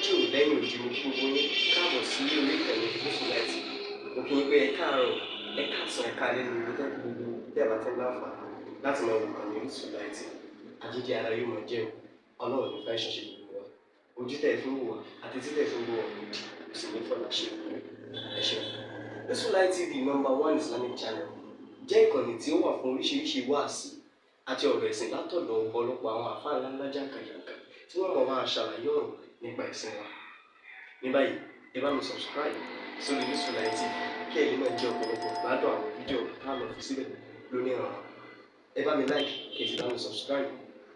níwájú lẹ́yìn òdì mo kí gbogbo yín káàbọ̀ sí orí ìkànnì Yusufullahi. Mo kí yín pé ẹ káàárọ̀, ẹ káàsán, ẹ káalẹ́ ní gbogbo tẹ́ bá tẹ́ láǹfààní láti máa wo ìkànnì Yusufullahi. Àjíjẹ ara yóò máa jẹun, Ọlọ́run ní fẹ́ ṣọṣẹ́ gbogbo wa. Ojú tẹ̀ fún wò wá àti títẹ̀ fún wò wá kò sì ní fọ́nà ṣe ẹ ṣeun. Yusufullahi TV #1 Islamic channel jẹ́ ìkànnì tí ó wà fún oríṣiríṣi wáàsí àti ọ̀rọ̀ ẹ̀sìn látọ̀dọ̀ ọ̀pọ̀lọpọ̀ àwọn àfáà ńláńlá jàǹkàjàǹkà tí wọ́n mọ̀ máa ṣàlàyé ọ̀rọ̀ nípa ẹ̀sìn wa. Ní báyìí, ẹ bá mi subscribe sórí Yusufullahi TV kí ẹ̀yin náà jẹ́ ọ̀pọ̀lọpọ̀ gbádùn àwọn fídíò tá a lọ fi síbẹ̀ lónìí ọ̀rọ̀. Ẹ bá mi like kí ẹ sì bá mi subscribe,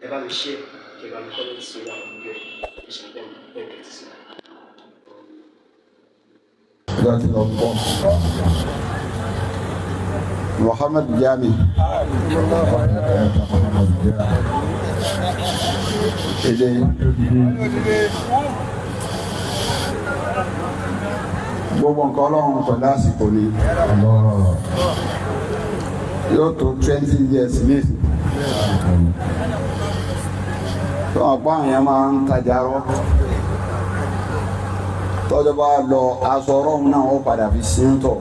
ẹ bá mi share kí ẹ bá mi comment sórí àwọn fídíò ìṣẹ̀lẹ̀ ẹ̀kẹ́ ti sí. Muhammad Jami èdè gbogbo nǹkan Ọlọ́run pẹ̀lú àsìkò ni yóò tó 20 years ní tó àpá àyàn máa ń tajà rọ tọ́jọ́ bá lọ aṣọ ọlọ́run náà ó padà fi sí ń tọ̀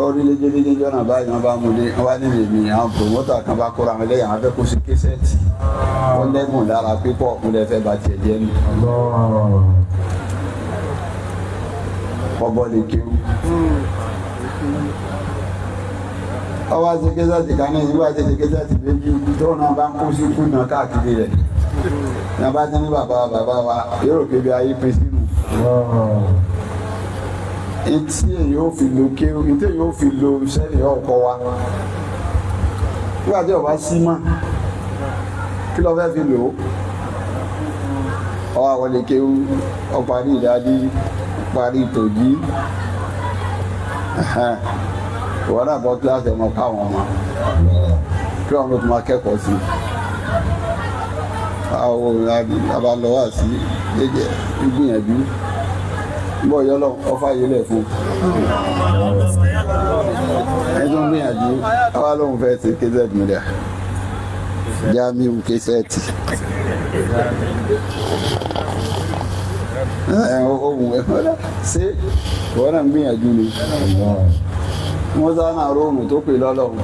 orílẹ̀-èdè jọ́nà báyìí wọ́n bá mú lé wá nílé mi àwọn promoter kan bá kóra wọn lẹ́yìn àwọn fẹ́ kó sí késẹ́ẹ̀tì wọ́n lẹ́gùn lára pípọ̀ mo lè fẹ́ bá tiẹ̀ jẹ́ nù ọbọ̀ lè kéwù ọwọ́ àti késẹ́ẹ̀tì kan ní ìwé àti késẹ́ẹ̀tì méjì tó náà bá ń kó sí kú náà káàkiri rẹ̀ ní a bá ti ní bàbá wa yóò rò pé bí ayé pín sínú etí èyí ó fi lo kéwù etí èyí ó fi lo sẹ́ẹ̀lì ọkọ wa nígbà tí ọba sí mọ́ kí ló fẹ́ fi lò ó àwọn lè kéwù ó parí ìdádí parí ìtòjí ìwọ náà bọ́ kíláàsì ọmọ káwọn ọmọ kí wọn ló tún máa kẹ́kọ̀ọ́ sí àwọn abalọ́wà sí jẹ́jẹ́ gbìyànjú bọ́ yọ́lọ́ ọfà yẹlẹ̀ fún ẹni tó ń gbìyànjú àwa lóhun fẹ́ ti KZ Media Jamiu késẹ́ẹ̀tì ohun ẹ̀fọ́dá ṣé ìwọ́n náà ń gbìyànjú ni mọ́sánà róòmù tó pè lọ́lọ́run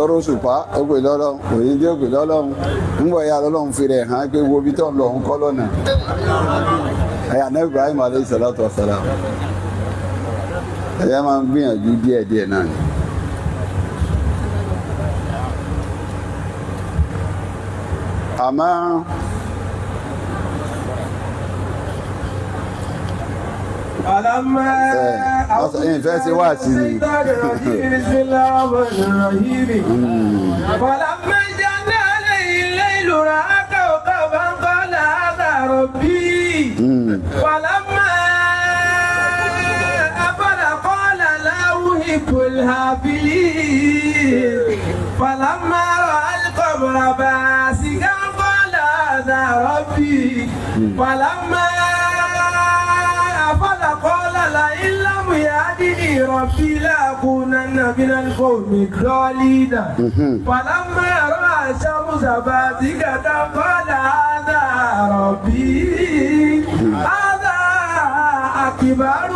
ọrọ̀ṣùpá ó pè lọ́lọ́run òyìn tí ó pè lọ́lọ́run nígbà ya lọ́lọ́run fi rẹ̀ hàn pé wo bí tó lọ́run kọ́ lọ́nà ẹ̀yà náà Ibrahim alayhi salatu wassalam ẹ̀yà máa ń gbìyànjú díẹ̀díẹ̀ náà ni. àmọ́ ìfẹ́ sí wá sí ni فلما جن عليه الليل رأى كوكبا قال هذا ربي فلما أفل قال لا أحب الآفلين فلما رأى القمر بازغا قال هذا ربي فلما قال لئن لم يهدني ربي لأكونن من القوم الضالين فلما رأى الشمس بازغة قال هذا ربي هذا أكبر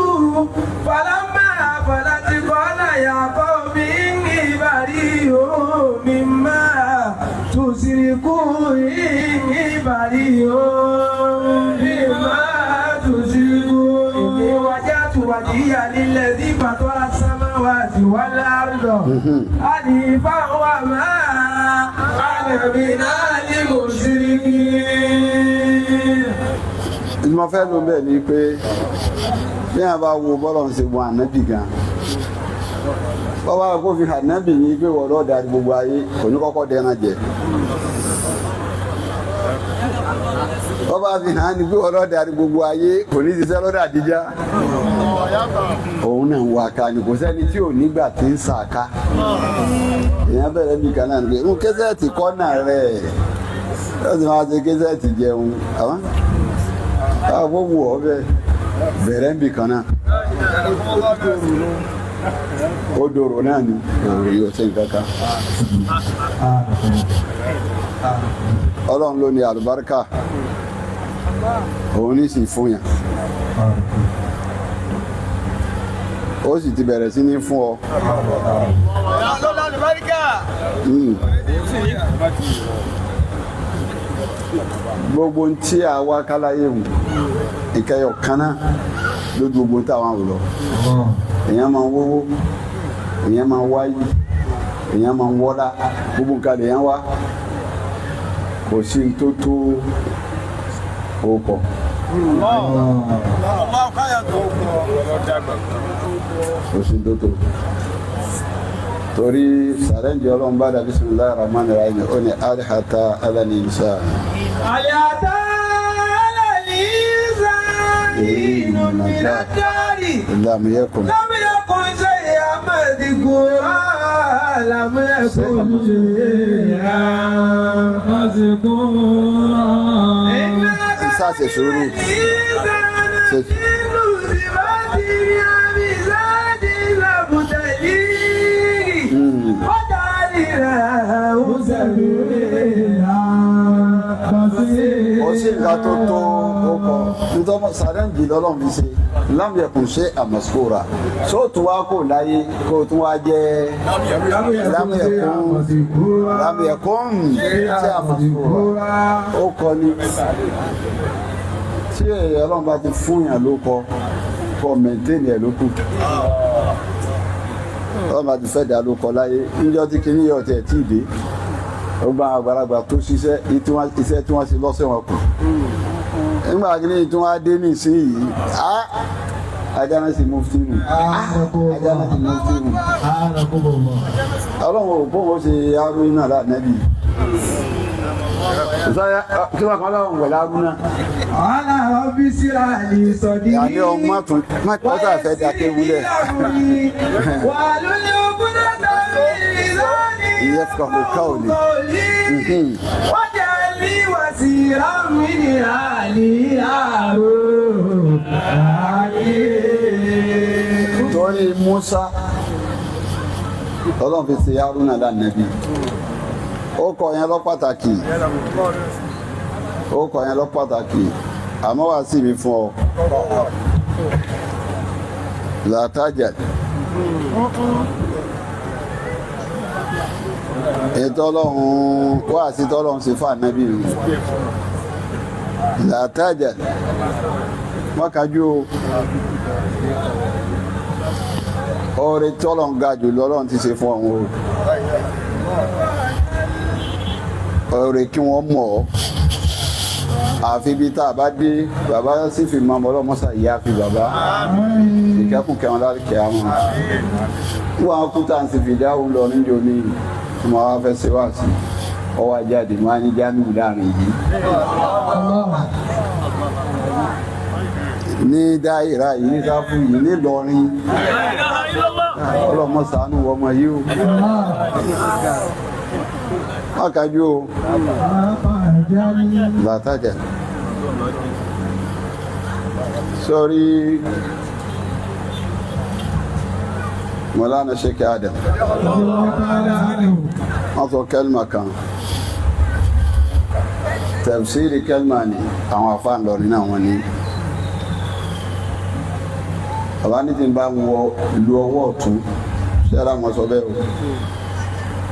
فلما أفلت قال يا قوم إني بريء مما تشركون إني بريء مما وجهي للذي فطر السماوات والأرض حنيفا وما أنا من المشركين. mo fẹ́ ló bẹ́ẹ̀ ni pé bí a bá wo bọ́lọ̀ ń ṣe wọn ànábì gan bọ́bá kó fi ànábì ní pé wọ́n lọ́ọ́ darí gbogbo ayé kò ní kọ́kọ́ dẹ́ran jẹ bọ́bá fi hàn ní pé wọ́n lọ́ọ́ darí gbogbo ayé kò ní ṣiṣẹ́ lọ́dọ̀ àdíjá òun náà ń wá ká ní kò sẹ́ni tí ò nígbà tí ń sàká èèyàn bẹ̀rẹ̀ bí kan náà ní pé ń késẹ́ẹ̀tì kọ́nà rẹ̀ yóò sì máa ṣe késẹ́ẹ̀tì jẹun àwọn wò ó bẹ̀rẹ̀ bí kan náà ó dòrò náà ni òòrè yóò ṣe nǹkan kan. ọlọ́run ló ní àlùbáríkà òun ní sì fún yàn ó sì ti bẹ̀rẹ̀ sí ní fún ọ. Gbogbo tí a wá káláyé wù ìkẹyọ̀ kan náà lójú gbogbo táwọn wò lọ. Èèyàn máa ń wówó, èèyàn máa ń wáyé, èèyàn máa ń wọ́lá, gbogbo nǹkan lèèyàn wá. Kò sí tó tó òkọ̀. Kò sí tó tó. Torí sàrẹ́ǹjì ọlọ́run bá dà bismillahir rahmanir rahim ó ní alihata alanisa. Alihata alanisa inú minadari. Lámúyẹ́kùn. Lámúyẹ́kùn ṣe àmàdìgúrà. Lámúyẹ́kùn ṣe àmàdìgúrà. Ìsá ṣe sùúrù. Ó sì nǹkan tó tó ọkọ̀ nítorí sàrẹ́ǹjì lọ́lọ́run fi ṣe lámùyẹ̀kùn ṣe àmọ̀síkòrà sóòtú wá kò láyé kó tún wá jẹ́ lámùyẹ̀kùn ṣe àmọ̀síkòrà ó kọ́ ni tí ọlọ́run bá ti fún yàn ló kọ́ mẹ́ntẹ́nì ẹ̀ ló kù ọlọ́run bá ti fẹ́ dà ló kọ́ láyé níjọ́ tí kìíní yọ̀ tẹ̀ tí ì dé ó gba àgbàlagbà tó ṣiṣẹ́ iṣẹ́ tí wọ́n ti lọ́sẹ̀ wọn kù nígbà kí ni tí wọ́n á dé ní ìsinyìí ajánásí mufti nù ajánásí mufti nù ọlọ́run ò bó wọ́n ṣe arúgbó náà nẹ́bí kí wọ́n kàn lọ́wọ́ wẹ̀lá arúgbó. Ọ̀la ọbí síra ní sọ̀dí. Ìyáálé ọmọ tún mọ́tà fẹ́ di akéwúlẹ̀. Wà lórí ogún náà tàbí ìlànà ìyẹn fún ọkọ̀ káòlì. Wọ́n jẹ́ ní wàsí rámi ní àlè àrò ayé. Torí Musa ọlọ́run fi ṣe Haruna lánàbí ó kọ yẹn lọ pàtàkì àmọ́ wá sí mi fún ọ làtàjà ètò ọlọ́run wá sí tọ́lọ́run sí fún ànábì mi làtàjà wọ́n kájú oore tọ́lọ́run ga jù lọ́lọ́run ti ṣe fún ọ̀hún o oore kí wọ́n mọ̀ ọ́ àfi bí tá a bá dé bàbá sì fi mọ ọlọ́mọsà ìyá fi bàbá ìkẹ́kùn kẹwọn láti kẹ́ àwọn wọ́n á kú tá à ń sì fi dáhùn lọ níjó ní ọmọ wa fẹ́ ṣe wá sí ọwọ́ ajáde wọn á ní jáàmù láàrin yìí ní dáìrà yìí ní sáfù yìí ní Ìlọrin ọlọ́mọsàánù ọmọ yìí o wákàjú o látàjà sọ́rí Mọ́lánà Sheikh Adam wọ́n sọ kẹ́lìmà kan tafsiri kẹ́lìmà ni àwọn afá Ìlọrin náà wọ́n ní bàbá ní ti bá wọ ìlú ọwọ́ ọ̀tún ṣẹ́ra wọn sọ bẹ́ẹ̀ o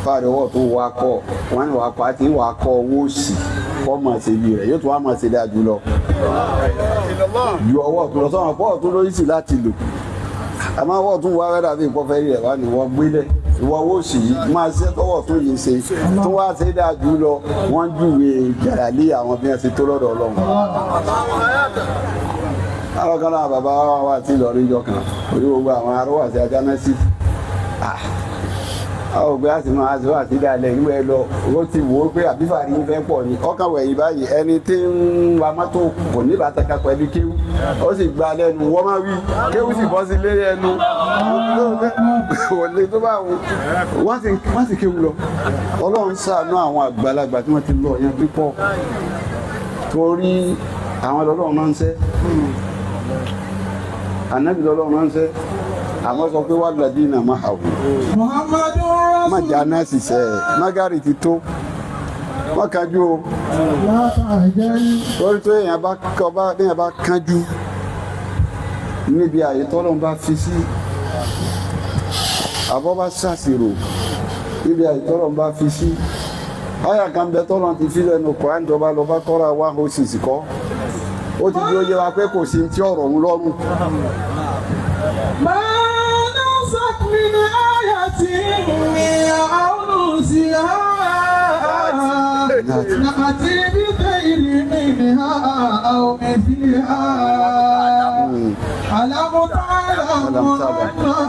fáàrí ọwọ́ tó wà kọ́ wọ́n ní wà kọ́ àti wà kọ́ owó òsì kọ́ mọ̀ sí ibi rẹ̀ yóò tún wá mọ̀ sí dáa jùlọ ju ọwọ́ tó lọ sọ́wọ́n pọ́ ọ̀tún lórí sí láti lò àmọ́ ọwọ́ tún wá rẹ́dà bí nǹkan fẹ́ rí rẹ̀ wá ní wọ́n gbélẹ̀ ìwọ owó òsì yìí máa ṣe tọwọ́ tún yìí ṣe tó wá sí dáa jùlọ wọ́n júwe jàrálé àwọn bí wọ́n ti tó lọ́dọ̀ Ọlọ́run àwọn kan náà bàbá wa ti lọ rí jọ kan orí gbogbo àwọn arọ́wà sí ajánásí àwọn ògbé àti máa zọ àti dalẹ̀ ìwé lọ ó ti wò ó pé àbífàrí ń fẹ́ pọ̀ ní ọkàn wẹ̀yìn báyìí ẹni tí ń wa mọ́tò kò ní bàtàkà pẹ̀lú kéwú ó sì gba lẹ́nu wọ́n máa wí kéwú sì bọ́ sí lé ẹnu wọlé tó bá wọ́n sì kéwú lọ Ọlọ́run ṣàánú àwọn àgbàlagbà tí wọ́n ti lọ yẹn pípọ̀ torí àwọn Ọlọ́run máa ń ṣe ànábì Ọlọ́run máa ń ṣe àmọ́ sọ pé wà ládínà máa hàwù má jà náà sì sẹ́ ẹ̀ mágárì ti tó wọ́n kájú o lórí tó èèyàn bá kájú níbi àyè tọ́lọ́run bá fi sí àbọ̀ bá ṣàṣìrò níbi àyè tọ́lọ́run bá fi sí àyà kan bẹ tọ́lọ́run ti fi lẹ́nu Kùránì ìjọba lọ bá kọ́ra wá ó sì sì kọ́ ó ti di oyè wa pé kò sí ti ọ̀rọ̀ òun lọ́rùn. من آية أو نسيها نأتي بخير منها أو مثلها ألم تعلم أن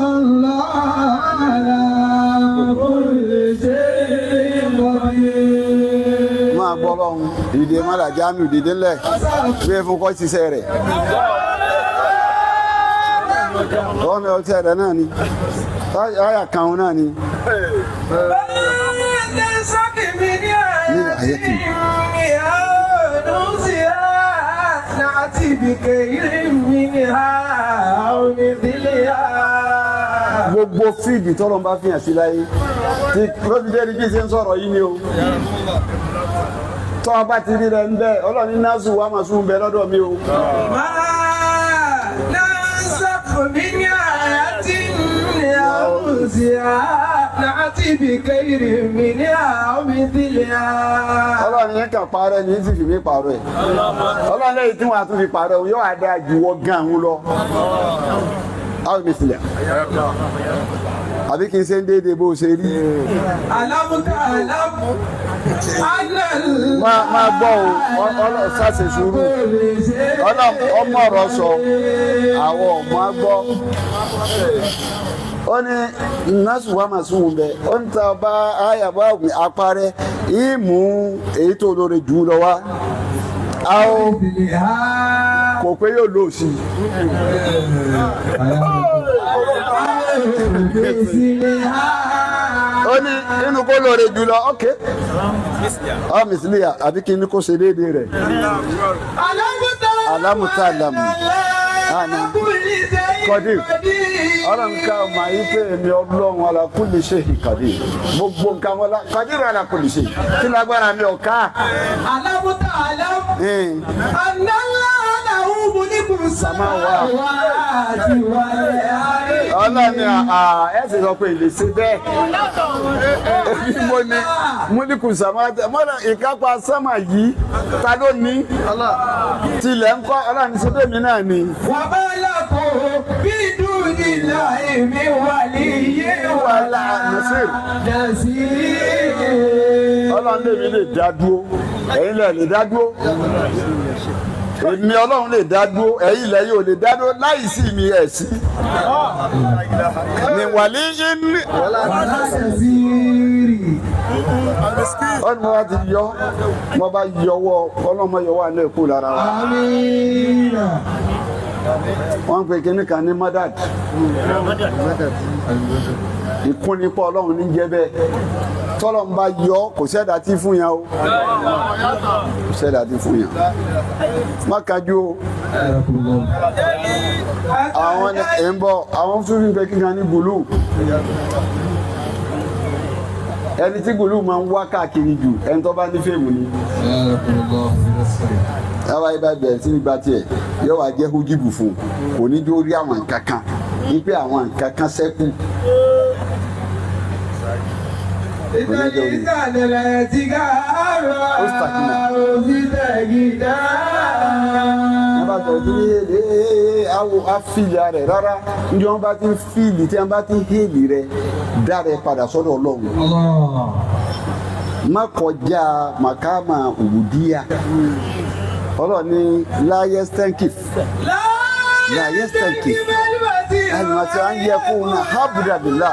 الله على كل شيء قدير. máa gbọ́ lọ́hùn dìde má làjá mi dìde ńlẹ̀ bí ẹ fún kọ́ ṣiṣẹ́ rẹ̀ lọ́nà ọtí ẹ̀rẹ̀ náà ni àyà kan náà ni. gbogbo fíìdì tọ́lọ́ bá fi hàn sí láyé tí lóbi jẹ́ ní kí n ṣe ń sọ̀rọ̀ yìí ni o tọ́ ọba ti rí rẹ̀ ń bẹ́ ọlọ́ni násù wà máa sún bẹ lọ́dọ̀ mi o. من آية أوزها نأتي بخير منها أو مثلها. Ọlọ́run yẹn kàn parẹ́ ní sì fi mí parọ́ ẹ̀. Ọlọ́run lẹ́yìn tí wọ́n á tún fi parẹ́ o yóò adé àjùwọ́ gan an lọ. Àwọn mi sílẹ̀. Àbí kí n ṣe ń déédéé bó ṣe rí. Alámúta alámú. Máa gbọ́ o, ọlọ́run ṣàṣe sùúrù. Ọlọ́run ọmọ ọ̀rọ̀ sọ, àwọn ọmọ á gbọ́. Ó ní nọ́ọ̀sì wa máa sún un bẹ́ẹ̀. Ó ń ta ọba ayàbọ̀ àparẹ́ ìmú èyí tó lóore jù lọ wá. Àwọn kò pé yóò lò sí. Ó ní inú kó lóore jù lọ, ok. Ọ mísìlíà àbí kí ni kó ṣe déédéé rẹ̀. Alámùtá àlámù. Qadir. Ọlọ́run ká ọmọ ayé pé èmi Ọlọ́run ala kulli shay'in qadir. Gbogbo nǹkan wọn la Qadir ala kulli shay. Kí lágbára mi ọ̀ká. Alámùtá àlámù. Ànáńlá làwọn múlíkù sàmáwá àti wàlẹ̀ ayé. Ọlọ́run ẹ sì sọ pé ilé ṣe bẹ́ẹ̀. Èmi mo ní múlíkù sàmáwá mọ́nà ìkápá sámà yìí ta ló ní. Tilẹ̀ ń kọ́ Ọlọ́run ṣe bẹ́ẹ̀ mi náà ni. Wà bá lákò bí dùnì láì mi wà níyé wà Nasir. Nasir. Ọlọ́run lèmi lè dá dúró ẹ̀yin lẹ̀ lè dá dúró èmi Ọlọ́run lè dá dúró ẹ̀yin lẹ́yìn ò lè dá dúró láì sí mi ẹ̀ sí. ní wàlí yín ní. ọ̀nà wa ti yọ wọ́n bá yọwọ́ ọlọ́mọ yọwọ́ àná èkó lára wa. Wọ́n ń pe kíní kan ní madad. Ìkúnnipọ̀ Ọlọ́run ní jẹ́ bẹ́ẹ̀. Tọ́lọ̀ ń bá yọ kò sẹ́dá tí fún yàn o. Kò sẹ́dá tí fún yàn. Má kájú o. Àwọn ẹ̀ ń bọ̀ àwọn tún fi ń pe kíkan ní gùlù. Ẹni tí gùlù máa ń wá káàkiri jù ẹni tó bá ní fèmù ni. Táwa yìí bá bẹ̀rẹ̀ sí nígbà tiẹ̀ yóò wá jẹ́ hójìbù fún un kò ní jó rí àwọn nǹkan kan wípé àwọn nǹkan kan ṣẹ́kù. Wọ́n bá tọ̀ sí àwọ̀ àfìlà rẹ̀ rárá ní wọ́n bá ti ń fìlì tí wọ́n bá ti ń hèlì rẹ̀ dá rẹ̀ padà sọ́dọ̀ Ọlọ́run. Má kọjá màkàmà òwúdíyà. Ọlọ́run ní láyé stẹ́ǹkì ẹ̀yìn àti à ń yẹ kó na hábùdàbílà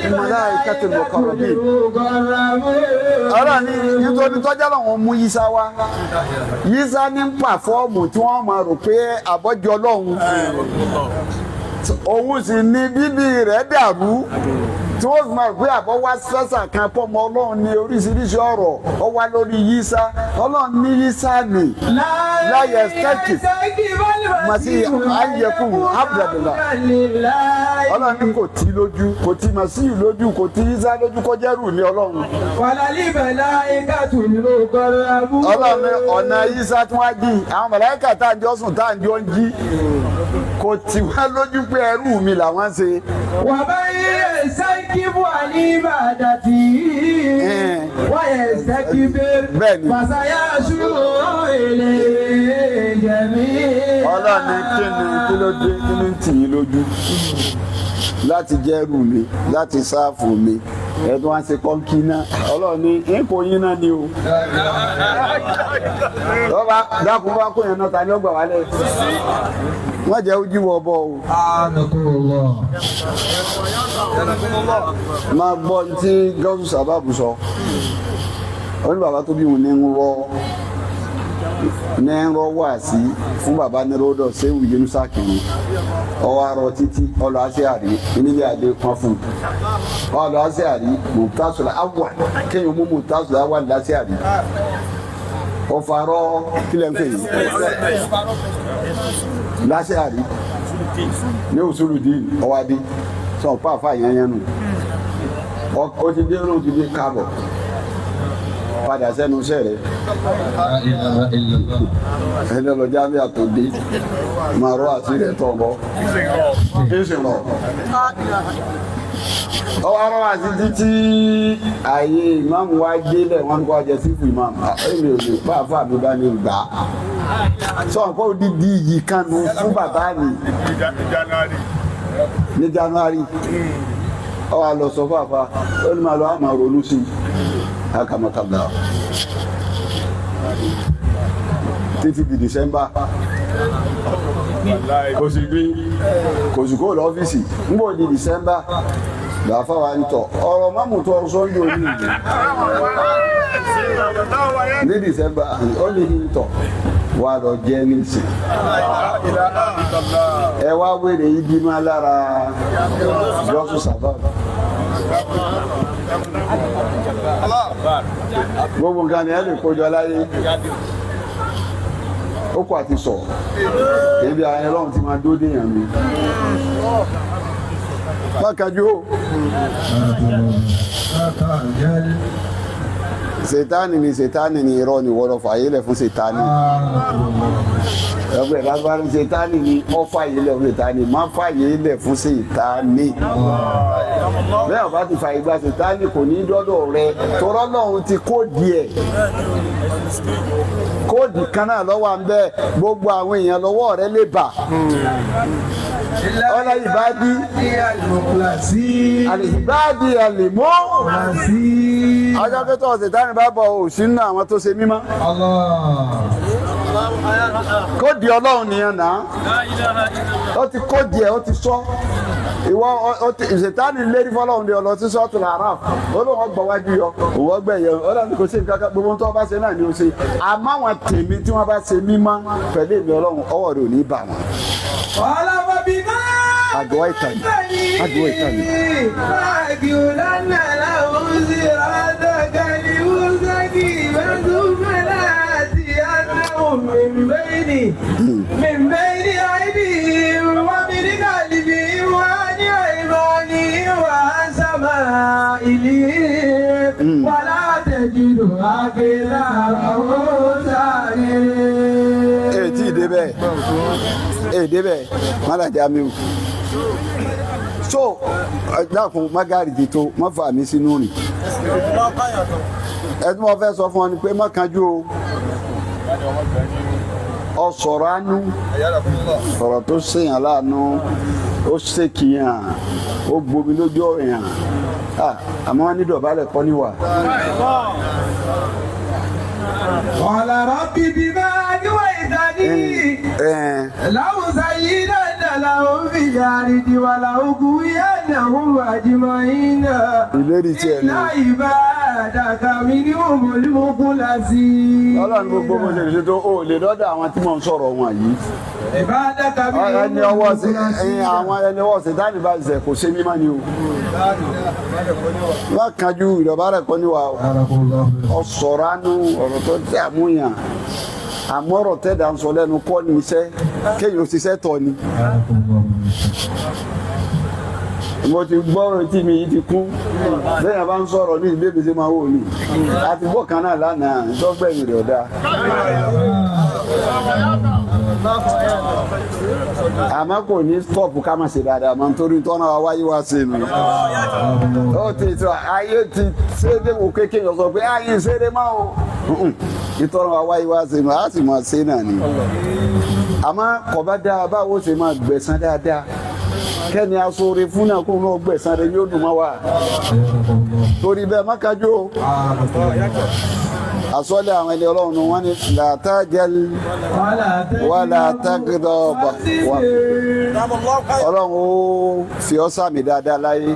ìmọ̀lá ìkẹtù lọ́kọ̀rọ̀ bí. Ọlọ́run ní nítorí tọ́jà lọ́wọ́ mú Yísá wá Yísá ní pàfọ́ọ̀mù tí wọ́n máa rò pé àbọ́jọ́ Ọlọ́run òun sì ní bíbí rẹ̀ dàrú tí wọ́n fi máa pé àbọ̀ wá sẹ́sà kan pọ́mọ Ọlọ́run ní oríṣiríṣi ọ̀rọ̀ ọ wá lórí Yísá Ọlọ́run ní Yísá ni láyé stẹ́kì màsí ayẹkùn abdullah ọlọ́run ní kò tí lójú kò tí Màsíù lójú kò tí Ìsá lójú kó jẹ́rù mi ọlọ́run. wàlálí bẹ̀lá ẹ̀ka tù ní kọ́rọ̀ abú. ọlọ́run ní ọ̀nà Ìsá tí wọ́n á jí àwọn màláíkà tá à ń jọ sùn tá à ń jọ ń jí kò tí wọ́n lójú pé ẹrú mi làwọn ṣe. wà bá yẹ ṣẹ́kíbù àníbàdà tí wọ́n yẹ ṣẹ́kíbù fàṣàyà ṣùgbọ́n èlé jẹ̀mí. ọlọ́run ní kí ló dé kí ni tì yín lójú láti jẹ́rù mi láti sáàfù mi ẹ̀dùn àti kọ́ńkì náà ọlọ́run ní kò yín náà ni o. lọ́ba dákun bá kó yẹn náà ta ni ó gbà wálé wọ́n jẹ́ ojú wọ bọ́ o. máa gbọ́ tí gọ́ọ̀sù sábàbù sọ oní bàbá tó bí wọn ní ń rọ wá sí fún bàbá níròdọ̀ sẹ́wù Yínúsà Kìíní ọwọ́ arọ títí ọlọ́ àṣẹ àrí nílé adé kan fún ọlọ́ àṣẹ àrí Mùtásùlá awà kéèyàn mú Mùtásùlá awà láṣẹ àrí ọ̀fàrọ̀ kílẹ̀ ń pè yìí láṣẹ àrí ní Usuludeen ọwádé sọ pàápàá yẹn nù ó ti dé lóun ti dé káàbọ̀ padà sẹ́nu iṣẹ́ rẹ̀ ẹni ọlọ́jà bí àtòdé máa rọ àti rẹ̀ tọ̀ bọ́ kí sì rọ̀ ọwọ́ arọ́ àti títí ààyè ìmáàmù wa délẹ̀ wọn kó ajẹ́ sífù ìmáàmù èmi ò lè pa àfáà mi bá ní gbà á sọ nǹkan odidi yìí kanu fún bàbá mi ní January ọwọ́ àlọ́ sọ fún àfa ó ní máa lọ àmà ronú sí i akamakabla títí di December kò sì gbé kò sì kó lọ́fíìsì ń bò di December làáfà wa ń tọ̀ ọ̀rọ̀ mọ́mù tó sọ́njú orí ìlú ní December ó ní ń tọ̀ wà lọ jẹ́ nísìn ẹ wá wèrè ibi máa lára Gọ́ọ̀sù Sábàbù gbogbo nǹkan ni ẹ lè kójọ láyé ó kọ àti sọ ebi ayẹyẹ lọ́run ti máa dóde yàn mí bákanjú ó sètáni ni irọ́ ni wọ́n lọ fààyè lẹ̀ fún sètáni ẹgbẹ́ lágbára sètáni ni ọ fààyè lẹ̀ fún sètáni má fààyè lẹ̀ fún sètáni bẹ́ẹ̀ ọba ti fààyè gba sètáni kò ní dọ́dọ̀ rẹ tọrọ lọ́hùn ti kóòdì ẹ̀ kóòdì kan náà lọ́wọ́ à ń bẹ́ẹ̀ gbogbo àwọn èèyàn lọ́wọ́ rẹ lè bà ọlá ìbádí àlìbádí àlìmọ́ ọjọ́ pé tó sètáni bá bọ̀ ò sínú àwọn tó ṣe mímọ́ kóòdì ọlọ́run nìyẹn náà ó ti kóòdì ẹ̀ ó ti sọ ìwọ sètáni lérí fọlọ́run ní ọlọ́ tí sọ́ọ̀tù làárà olóhùn ọgbọ̀wájú yọ òwò ọgbẹ̀yẹ ọlọ́run kò sí nǹkan gbogbo tó bá ṣe náà ni ó ṣe àmọ́ àwọn tèmi tí wọ́n bá ṣe mímọ́ pẹ̀lú èmi ọlọ́run ọwọ́ rẹ̀ ò ní bà wọ́n. Àgọ́ ìtàní. Àgìlánà làwọn sì rádàgà ní Wúsàkì ìbádùnmọ́ láti àtàwọn mìmbẹ́ni àìdí wọ́n mi ní kàlìbí wọ́n ní àìmọ́ni wọ́n sábà ìlú wọ́n látẹ̀jìdò àgìlá àwọn sáré. Ètí ìdébẹ̀ mọ́lájà mi ò so dákun magari ti tó má fà mí sínú rìn ẹtí mo fẹ́ sọ fún ọ ni pé má kanjú o ọ sọ̀rọ̀ àánú sọ̀rọ̀ tó ṣèyàn láàánú ó ṣèkìyàn ó gbomi lójú ọ̀yàn àmọ́ wọn ní dọ̀bálẹ̀ kọ́ níwà. قال ربي بما أغويتني لأزينن لهم في الأرض ولأغوينهم أجمعين إلا عبادك منهم المخلصين. Ọlọ́run gbogbo bó ṣe ṣe tó o lè lọ́dọ̀ àwọn tí mò ń sọ̀rọ̀ wọn yìí. عبادك منهم المخلصين. Àwọn ẹni ọwọ́ Sètáánì bá ṣe kò ṣe mímọ́ ni o. Wọ́n kanjú ìdọ̀bálẹ̀ kọ́ níwà ọ sọ̀rọ̀ àánú ọ̀rọ̀ tó tẹ́ àmúyàn àmọ́rọ̀ tẹ́dà ń sọ lẹ́nu kọ́ ní iṣẹ́ kéèyàn òṣìṣẹ́ tọ̀ ni. Ọlọ́run gbogbo bó ṣe ṣe tó o lè lọ́dọ̀ àwọn tí mò ń sọ̀rọ̀ wọn yìí. Wọ́n kanjú ìdọ̀bálẹ̀ kọ́ níwà ọ sọ̀rọ̀ àánú ọ̀rọ̀ tó tẹ́ àmúyàn àmọ́rọ̀ tẹ́dà ń sọ lẹ́nu kọ́ ní iṣẹ́ kéèyàn òṣìṣẹ́ tọ̀ ni. mo ti gbọ́ etí mi yìí ti kún lẹ́yìn bá ń sọ̀rọ̀ ní ìbéèrè ṣe máa wò ní àti bọ́ kan náà lánàá ìtọ́gbẹ̀yìn rẹ̀ ọ̀dà. àmọ́ kò ní stọ́ọ̀pù ká máa ṣe dáadáa máa ń torí tọ́nà wa wáyé wá sí mi. ó ti sọ ayé ti ṣéde wò kékeré sọ pé ayé ṣéde máa o ìtọ́nà wa wáyé wá sí mi á sì máa ṣe náà ni. àmọ́ kò bá dáa báwo ṣe máa gbẹ̀san dáadáa kẹ́ni aṣọ́re fún náà kó náà gbẹ̀san rẹ̀ yóò dùn mọ́ wa torí bẹ́ẹ̀ má kájú o. àsọ́lẹ̀ àwọn ẹni ọlọ́run wọn ni làtàjẹ́l wà látàgídọ́ọ̀bà ọlọ́run ó fi ọ́ sàmì dáadáa láyé